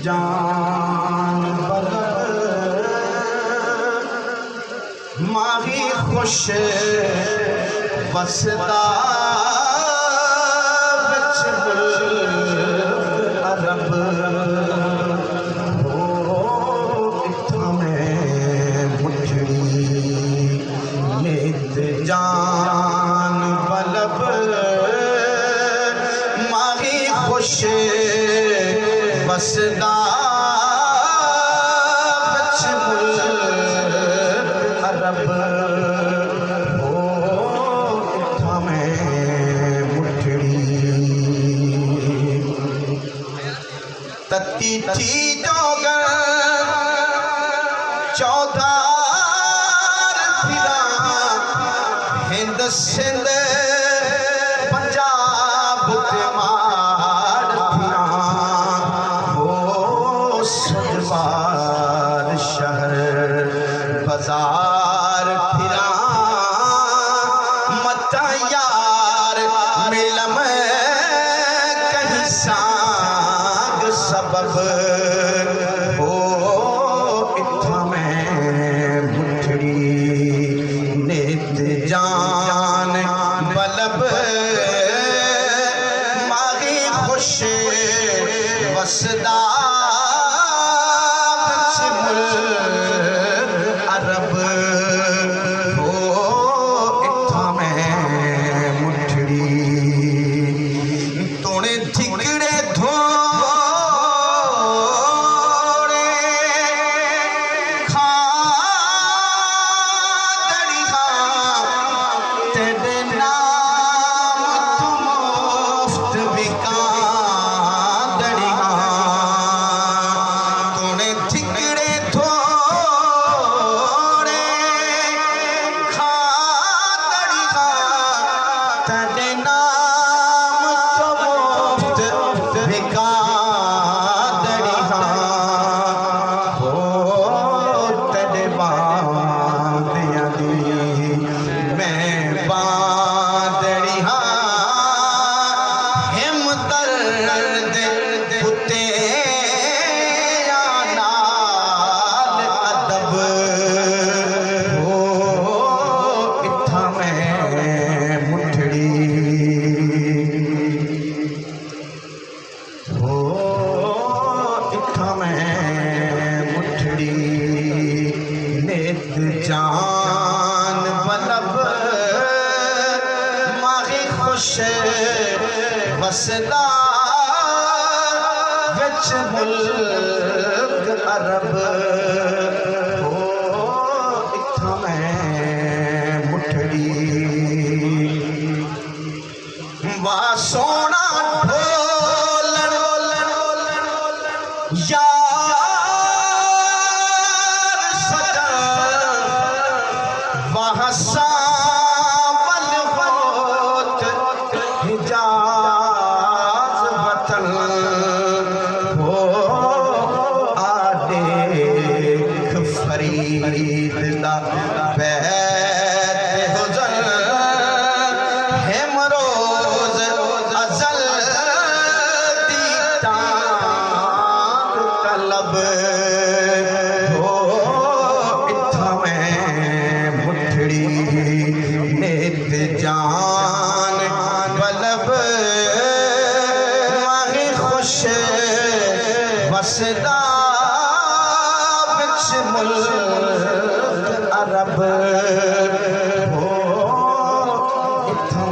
जान माही खुश वसदा विच अरब हो इत्थां मैं मुठड़ी नित जान बलब माही खुश वसदा विच अरब हो इत्थां मैं मुठड़ी तत्ती थी जोगर चौधार फिरा हिंद सिंध पंजाब ते माड़ फिरा हो सजवार शहर बाजार फिरा मत यार मिलम कहीं सांग सबब हो इत्थां मैं मुठड़ी नित जान बलब माही खुश वसदा विच अरब हो इत्थां मैं मुठड़ी तोड़े ठिकड़े धोड़े खादड़िया तेरे नाम तू मुफ्त बिकादड़िया तोड़े ठिकड़े धोड़े खादड़िया तेरे नाम तू मुफ्त बिकादड़िया हो तेरे बांदियां दी मैं बांदड़िया हिम दर्द पुते नाल अदब हो इत्थां मैं मुठड़ी हो इत्थां मैं मुठड़ी नित जान बलब माही खुश वसदा विच मुल्क अरब हो इत्थां मैं मुठड़ी वाह सोना ढोलण यार सजा वाह सावल होत हिजाज वतन हो आदेख फरीद दा बैत हुजन हिमरोज अजल दी ताक तलब हो इत्थां मैं मुठड़ी नित जान बलब माही खुश वसदा विच मुल्क अरब हो इत्थां